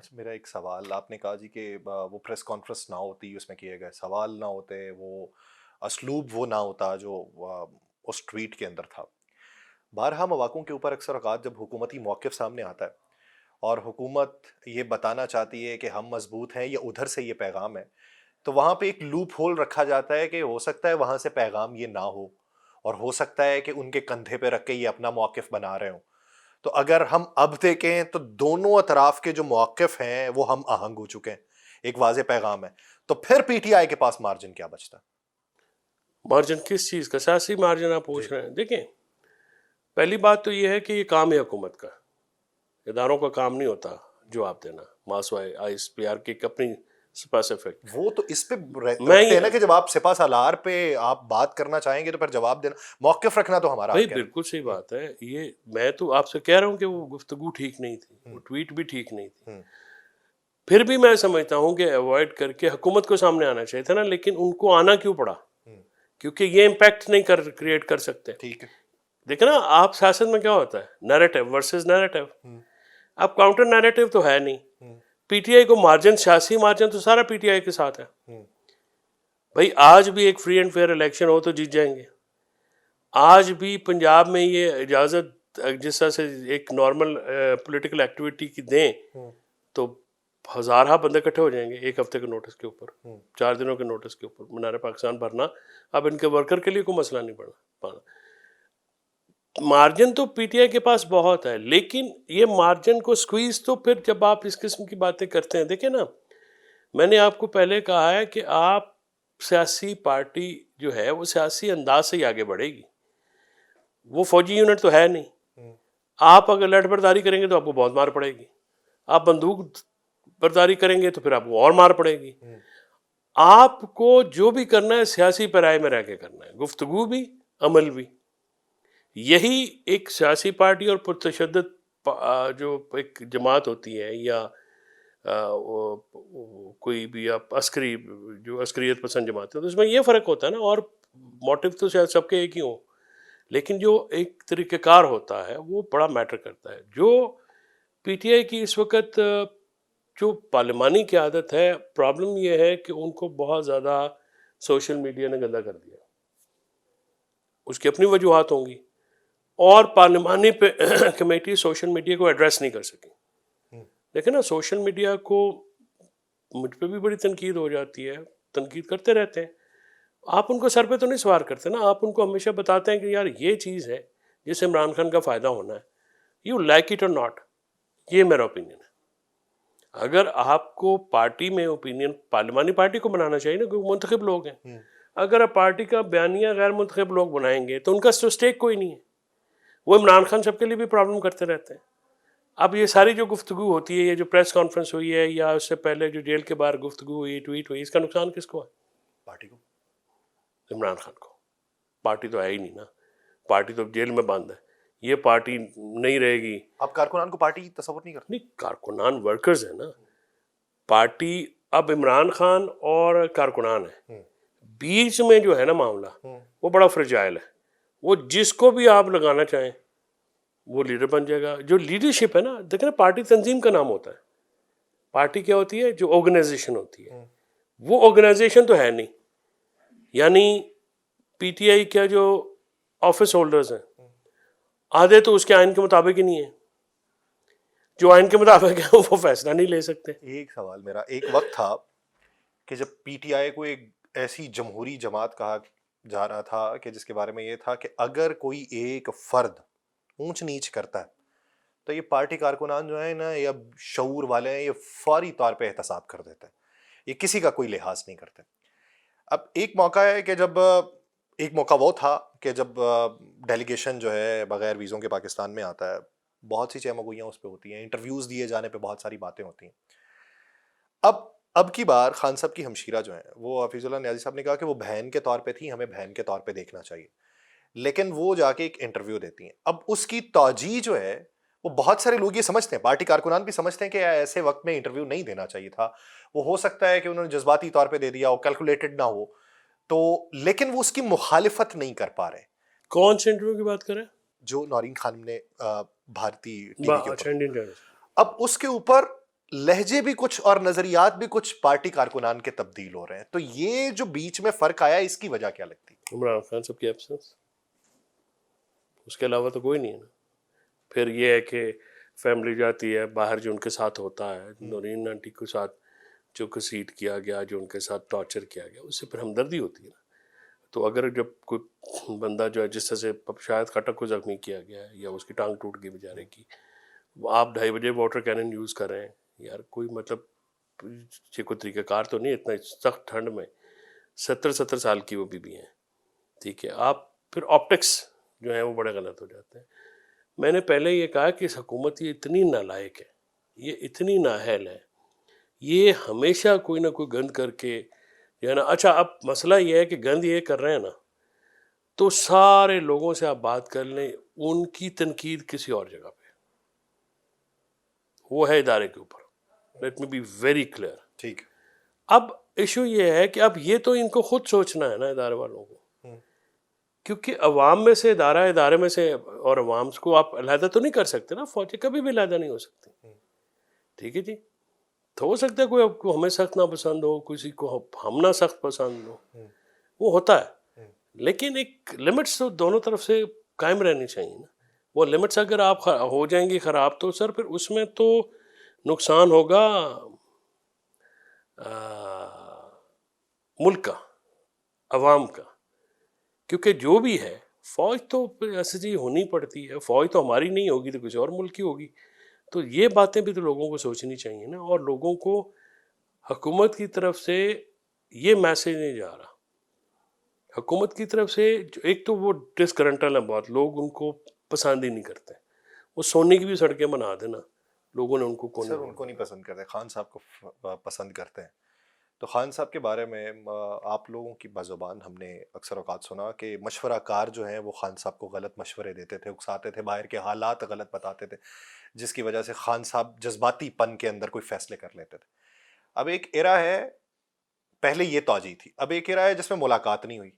اچھا میرا ایک سوال، آپ نے کہا جی کہ وہ پریس کانفرنس نہ ہوتی، اس میں کیے گئے سوال نہ ہوتے، وہ اسلوب وہ نہ ہوتا جو اس ٹویٹ کے اندر تھا. بارہا مواقعوں کے اوپر اکثر اوقات جب حکومتی موقف سامنے آتا ہے اور حکومت یہ بتانا چاہتی ہے کہ ہم مضبوط ہیں یا ادھر سے یہ پیغام ہے، تو وہاں پہ ایک لوپ ہول رکھا جاتا ہے کہ ہو سکتا ہے وہاں سے پیغام یہ نہ ہو، اور ہو سکتا ہے کہ ان کے کندھے پہ رکھ کے یہ اپنا موقف بنا رہے ہوں. تو اگر ہم اب دیکھیں تو دونوں اطراف کے جو موقف ہیں وہ ہم آہنگ ہو چکے ہیں، ایک واضح پیغام ہے. تو پھر پی ٹی آئی کے پاس مارجن کیا بچتا؟ مارجن کس چیز کا؟ سیاسی مارجن آپ جی پوچھ رہے ہیں. دیکھیں، پہلی بات تو یہ ہے کہ یہ کام ہے حکومت کا، اداروں کا کام نہیں ہوتا جواب دینا. ماسوائے آئی ایس پی آر کی اپنی اسپیسیفک. وہ تو اس پہ میں رکھتے ہیں نا کہ جب آپ سپہ سالار پہ آپ بات کرنا چاہیں گے تو پھر جواب دینا، موقف رکھنا تو ہمارا بھائی حق ہے نا. بالکل صحیح بات ہے. یہ میں تو آپ سے کہہ رہا ہوں کہ وہ گفتگو ٹھیک نہیں تھی، وہ ٹویٹ بھی ٹھیک نہیں تھی. پھر بھی میں سمجھتا ہوں کہ اوائڈ کر کے حکومت کو سامنے آنا چاہیے تھا نا، لیکن ان کو آنا کیوں پڑا؟ کیونکہ یہ امپیکٹ نہیں کریٹ کر سکتے. ٹھیک ہے. دیکھیں نا، آپ سیاست میں کیا ہوتا ہے، نیریٹو ورسز نیریٹو. اب کاؤنٹر نیریٹو تو ہے نہیں. پی ٹی آئی کو مارجن، سیاسی مارجن تو سارا پی ٹی آئی کے ساتھ ہے. بھائی آج بھی ایک فری اینڈ فیئر الیکشن ہو تو جیت جائیں گے. آج بھی پنجاب میں یہ اجازت جس طرح سے ایک نارمل پولیٹیکل ایکٹیویٹی کی دیں تو ہزارہ بندے اکٹھے ہو جائیں گے ایک ہفتے کے نوٹس کے اوپر، 4 دنوں کے نوٹس کے اوپر. مینار پاکستان بھرنا اب ان کے ورکر کے لیے کوئی مسئلہ نہیں پانا. مارجن تو پی ٹی آئی کے پاس بہت ہے، لیکن یہ مارجن کو سکویز تو پھر جب آپ اس قسم کی باتیں کرتے ہیں، دیکھیں نا، میں نے آپ کو پہلے کہا ہے کہ آپ سیاسی پارٹی جو ہے وہ سیاسی انداز سے ہی آگے بڑھے گی. وہ فوجی یونٹ تو ہے نہیں. آپ اگر لٹ برداری کریں گے تو آپ کو بہت مار پڑے گی. آپ بندوق برداری کریں گے تو پھر آپ کو اور مار پڑے گی. آپ کو جو بھی کرنا ہے سیاسی پیرائے میں رہ کے کرنا ہے، گفتگو بھی عمل بھی. یہی ایک سیاسی پارٹی اور پرتشدد جو ایک جماعت ہوتی ہے یا کوئی بھی آپ عسکری، جو عسکریت پسند جماعت ہے، تو اس میں یہ فرق ہوتا ہے نا. اور موٹیو تو شاید سب کے ایک ہی ہوں، لیکن جو ایک طریقہ کار ہوتا ہے وہ بڑا میٹر کرتا ہے. جو پی ٹی آئی کی اس وقت جو پارلیمانی قیادت ہے، پرابلم یہ ہے کہ ان کو بہت زیادہ سوشل میڈیا نے گندا کر دیا. اس کی اپنی وجوہات ہوں گی، اور پارلیمانی کمیٹی سوشل میڈیا کو ایڈریس نہیں کر سکی. دیکھیں نا، سوشل میڈیا کو مجھ پہ بھی بڑی تنقید ہو جاتی ہے، تنقید کرتے رہتے ہیں. آپ ان کو سر پہ تو نہیں سوار کرتے نا، آپ ان کو ہمیشہ بتاتے ہیں کہ یار یہ چیز ہے جس سے عمران خان کا فائدہ ہونا ہے، یو لائک اٹ اور ناٹ. یہ میرا اوپینین ہے. اگر آپ کو پارٹی میں اوپینین پارلیمانی پارٹی کو بنانا چاہیے نا، کیونکہ منتخب لوگ ہیں. اگر آپ پارٹی کا بیانیہ غیر منتخب لوگ بنائیں گے تو ان کا تو اسٹیک کوئی نہیں ہے. وہ عمران خان سب کے لیے بھی پرابلم کرتے رہتے ہیں. اب یہ ساری جو گفتگو ہوتی ہے، یہ جو پریس کانفرنس ہوئی ہے یا اس سے پہلے جو جیل کے باہر گفتگو ہوئی، ٹویٹ ہوئی، اس کا نقصان کس کو ہے؟ پارٹی کو، عمران خان کو. پارٹی تو ہے ہی نہیں نا، پارٹی تو جیل میں بند ہے. یہ پارٹی نہیں رہے گی. آپ کارکنان کو پارٹی تصور نہیں کرتے؟ نہیں، کارکنان ورکرز ہیں نا. پارٹی اب عمران خان اور کارکنان ہیں، بیچ میں جو ہے نا معاملہ وہ بڑا فرجائل ہے. وہ جس کو بھی آپ لگانا چاہیں وہ لیڈر بن جائے گا. جو لیڈرشپ ہے نا، دیکھیں نا، پارٹی تنظیم کا نام ہوتا ہے. پارٹی کیا ہوتی ہے؟ جو آرگنائزیشن ہوتی ہے. وہ آرگنائزیشن تو ہے نہیں. یعنی پی ٹی آئی کا جو آفس ہولڈرز ہیں آدھے تو اس کے آئین کے مطابق ہی نہیں ہیں. جو آئین کے مطابق ہے وہ فیصلہ نہیں لے سکتے. ایک سوال میرا، ایک وقت تھا کہ جب پی ٹی آئی کو ایک ایسی جمہوری جماعت کہا جا رہا تھا کہ جس کے بارے میں یہ تھا کہ اگر کوئی ایک فرد اونچ نیچ کرتا ہے تو یہ پارٹی کارکنان جو ہیں نا، یا شعور والے ہیں، یہ فوری طور پہ احتساب کر دیتے ہیں، یہ کسی کا کوئی لحاظ نہیں کرتے. اب ایک موقع ہے کہ جب ایک موقع وہ تھا کہ جب ڈیلیگیشن جو ہے بغیر ویزوں کے پاکستان میں آتا ہے، بہت سی چہمگوئیاں اس پہ ہوتی ہیں، انٹرویوز دیے جانے پہ بہت ساری باتیں ہوتی ہیں. اب کی بار خان صاحب کی ہمشیرہ جو ہیں، وہ حفیظ اللہ نیازی صاحب نے کہا کہ وہ بہن کے طور پہ تھی، ہمیں بہن کے طور پہ دیکھنا چاہیے، لیکن وہ جا کے ایک انٹرویو دیتی ہیں. اب اس کی توجیہ جو ہے وہ بہت سارے لوگ یہ سمجھتے ہیں، پارٹی کارکنان بھی سمجھتے ہیں کہ ایسے وقت میں انٹرویو نہیں دینا چاہیے تھا. وہ ہو سکتا ہے کہ انہوں نے جذباتی طور پہ دے دیا ہو، کیلکولیٹڈ نہ ہو تو، لیکن وہ اس کی مخالفت نہیں کر پا رہے. کون سے انٹرویو کی بات کریں؟ جو نورین خانم نے بھارتی ٹی وی کے اوپر، اچھا، انڈین ٹائمز. اب اس کے اوپر لہجے بھی کچھ اور نظریات بھی کچھ پارٹی کارکنان کے تبدیل ہو رہے ہیں. تو یہ جو بیچ میں فرق آیا اس کی وجہ کیا لگتی ہے؟ عمران خان صاحب کی ایبسنس، اس کے علاوہ تو کوئی نہیں ہے نا. پھر یہ ہے کہ فیملی جاتی ہے باہر، جو ان کے ساتھ ہوتا ہے، نورین آنٹی کے ساتھ جو گھسیٹ کیا گیا، جو ان کے ساتھ ٹارچر کیا گیا، اس سے پھر ہمدردی ہوتی ہے نا. تو اگر جب کوئی بندہ جو ہے جس طرح سے شاید خٹک کو زخمی کیا گیا ہے یا اس کی ٹانگ ٹوٹ گئی بیچارے کی، آپ 2:30 بجے واٹر کینن یوز کر رہے ہیں، یار کوئی مطلب یہ کوئی طریقہ کار تو نہیں. اتنا سخت ٹھنڈ میں 70 سال کی وہ بھی ہیں، ٹھیک ہے. آپ پھر آپٹکس جو ہیں وہ بڑے غلط ہو جاتے ہیں. میں نے پہلے یہ کہا کہ اس حکومت یہ اتنی نالائق ہے، یہ اتنی نااہل ہے، یہ ہمیشہ کوئی نہ کوئی گند کر کے جو ہے نا. اچھا اب مسئلہ یہ ہے کہ گند یہ کر رہے ہیں نا، تو سارے لوگوں سے آپ بات کر لیں، ان کی تنقید کسی اور جگہ پہ، وہ ہے ادارے کے اوپر. Let me be very clear. ٹھیک ہے. اب ایشو یہ ہے کہ اب یہ تو ان کو خود سوچنا ہے نا ادارے والوں کو، کیونکہ عوام میں سے ادارے میں سے اور عوام کو آپ علیحدہ تو نہیں کر سکتے نا. فوجیں کبھی بھی علیحدہ نہیں ہو سکتی، ٹھیک ہے جی. تو ہو سکتا ہے کوئی آپ کو ہمیں سخت نہ پسند ہو، کسی کو ہم نہ سخت پسند ہو، وہ ہوتا ہے. لیکن ایک لمٹس تو دونوں طرف سے قائم رہنی چاہیے نا. وہ لمٹس اگر آپ ہو جائیں گی خراب تو سر پھر اس میں تو نقصان ہوگا ملک کا، عوام کا. کیونکہ جو بھی ہے فوج تو ایسے جی ہونی پڑتی ہے، فوج تو ہماری نہیں ہوگی تو کسی اور ملک کی ہوگی. تو یہ باتیں بھی تو لوگوں کو سوچنی چاہیے نا. اور لوگوں کو حکومت کی طرف سے یہ میسج نہیں جا رہا. حکومت کی طرف سے ایک تو وہ ڈسکرنٹل ہیں، بہت لوگ ان کو پسند ہی نہیں کرتے. وہ سونے کی بھی سڑکیں بنا دینا، لوگوں نے ان کو کونے. سر ان کو نہیں پسند کرتے، خان صاحب کو پسند کرتے ہیں. تو خان صاحب کے بارے میں آپ لوگوں کی بزبان ہم نے اکثر اوقات سنا کہ مشورہ کار جو ہیں وہ خان صاحب کو غلط مشورے دیتے تھے، اکساتے تھے، باہر کے حالات غلط بتاتے تھے، جس کی وجہ سے خان صاحب جذباتی پن کے اندر کوئی فیصلے کر لیتے تھے. اب ایک ایرا ہے، پہلے یہ توجہ تھی، اب ایک ایرا ہے جس میں ملاقات نہیں ہوئی.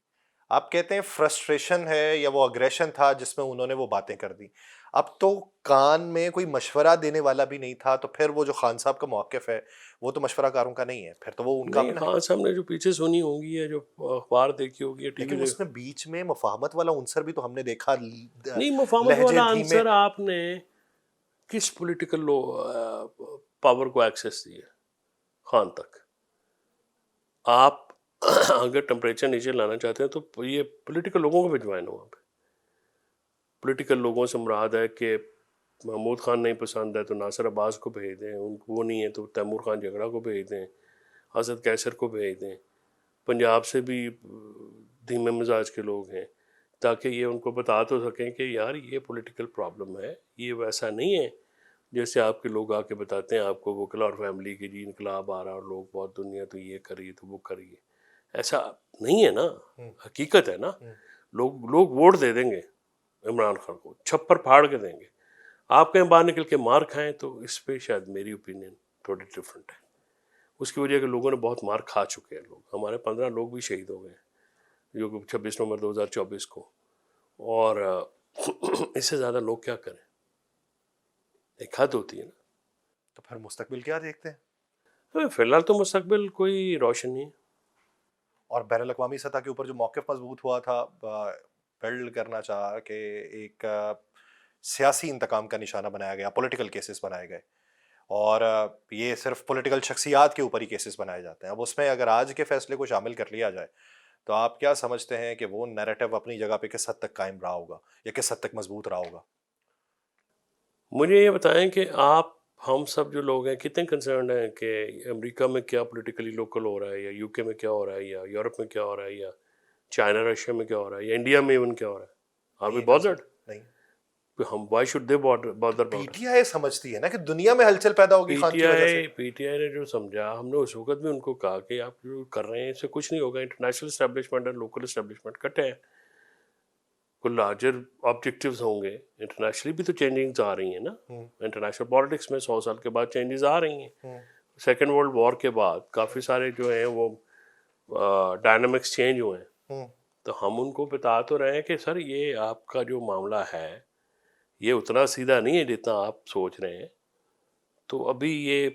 آپ کہتے ہیں فرسٹریشن ہے یا وہ اگریشن تھا جس میں انہوں نے وہ باتیں کر دی. اب تو کان میں کوئی مشورہ دینے والا بھی نہیں تھا، تو پھر وہ جو خان صاحب کا موقف ہے وہ تو مشورہ کاروں کا نہیں ہے، پھر تو وہ ان کا نہیں. اپنا ہے. خان صاحب نے جو پیچھے سنی ہوگی یا جو اخبار دیکھی ہوگی یا ٹی وی لیکن اس میں بیچ میں مفاہمت والا عنصر بھی تو ہم نے دیکھا، نہیں. مفاہمت لہجے والا دھیمے. آنسر آپ نے کس پولیٹیکل پاور کو ایکسیس دی ہے خان تک؟ آپ اگر ٹمپریچر نیچے لانا چاہتے ہیں تو یہ پولیٹیکل لوگوں کو بھجوائیں وہاں پہ. پولیٹیکل لوگوں سے مراد ہے کہ محمود خان نہیں پسند ہے تو ناصر عباس کو بھیج دیں، ان کو وہ نہیں ہے تو تیمور خان جھگڑا کو بھیج دیں، حسد کیسر کو بھیج دیں. پنجاب سے بھی دھیمے مزاج کے لوگ ہیں، تاکہ یہ ان کو بتا تو سکیں کہ یار یہ پولیٹیکل پرابلم ہے، یہ ویسا نہیں ہے جیسے آپ کے لوگ آ کے بتاتے ہیں آپ کو وکلا اور فیملی کی، جی انقلاب آ رہا اور لوگ بہت دنیا تو یہ کریے تو وہ کریے. ایسا نہیں ہے نا، حقیقت ہے نا. لوگ ووٹ دے دیں گے عمران خان کو، چھپر پھاڑ کے دیں گے. آپ کہیں باہر نکل کے مار کھائیں تو اس پہ شاید میری اوپینین تھوڑی ڈفرینٹ ہے. اس کی وجہ کہ لوگوں نے بہت مار کھا چکے ہیں. ہمارے 15 لوگ بھی شہید ہو گئے جو کہ 26 نومبر 2024 کو. اور اس سے زیادہ لوگ کیا کریں؟ ایک حد ہوتی ہے نا. تو پھر مستقبل کیا دیکھتے ہیں؟ فی الحال تو مستقبل کوئی روشن نہیں ہے. اور بین الاقوامی سطح کے اوپر جو موقف مضبوط ہوا تھا، بلڈ کرنا چاہا کہ ایک سیاسی انتقام کا نشانہ بنایا گیا، پولیٹیکل کیسز بنائے گئے، اور یہ صرف پولیٹیکل شخصیات کے اوپر ہی کیسز بنائے جاتے ہیں. اب اس میں اگر آج کے فیصلے کو شامل کر لیا جائے تو آپ کیا سمجھتے ہیں کہ وہ نیریٹو اپنی جگہ پہ کس حد تک قائم رہا ہوگا یا کس حد تک مضبوط رہا ہوگا؟ مجھے یہ بتائیں کہ آپ ہم سب جو لوگ ہیں کتنے کنسرنڈ ہیں کہ امریکہ میں کیا پولیٹیکلی لوکل ہو رہا ہے، یا یو کے میں کیا ہو رہا ہے، یا یورپ میں کیا ہو رہا ہے، یا چائنا رشیا میں کیا ہو رہا ہے، یا انڈیا میں ایون کیا ہو رہا ہے؟ Are we bothered? نہیں. ہم وائی شوڈ دے بادر پی اباؤٹ؟ ٹی آئی سمجھتی ہے نا کہ دنیا میں ہلچل پیدا ہوگی خان کی وجہ سے. پی ٹی آئی نے جو سمجھا، ہم نے اس وقت بھی ان کو کہا کہ آپ جو کر رہے ہیں اس سے کچھ نہیں ہوگا. انٹرنیشنل اسٹیبلشمنٹ اور لوکل اسٹیبلشمنٹ کٹے ہیں، کوئی لارجر آبجیکٹیوز ہوں گے. انٹرنیشنلی بھی تو چینجنگز آ رہی ہیں نا. انٹرنیشنل پالیٹکس میں 100 سال کے بعد چینجز آ رہی ہیں. سیکنڈ ورلڈ وار کے بعد کافی سارے جو ہیں وہ ڈائنامکس چینج ہوئے ہیں. تو ہم ان کو بتا تو رہے ہیں کہ سر یہ آپ کا جو معاملہ ہے یہ اتنا سیدھا نہیں ہے جتنا آپ سوچ رہے ہیں. تو ابھی یہ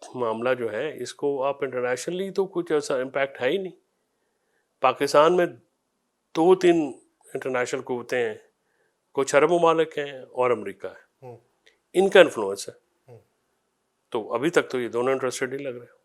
معاملہ جو ہے اس کو آپ انٹرنیشنلی تو کچھ ایسا امپیکٹ ہے ہی نہیں. پاکستان میں 2-3 انٹرنیشنل قوتیں ہیں, کچھ عرب ممالک ہیں اور امریکہ ہے, ان کا انفلوئنس ہے. تو ابھی تک تو یہ دونوں انٹرسٹڈ ہی لگ رہے ہیں.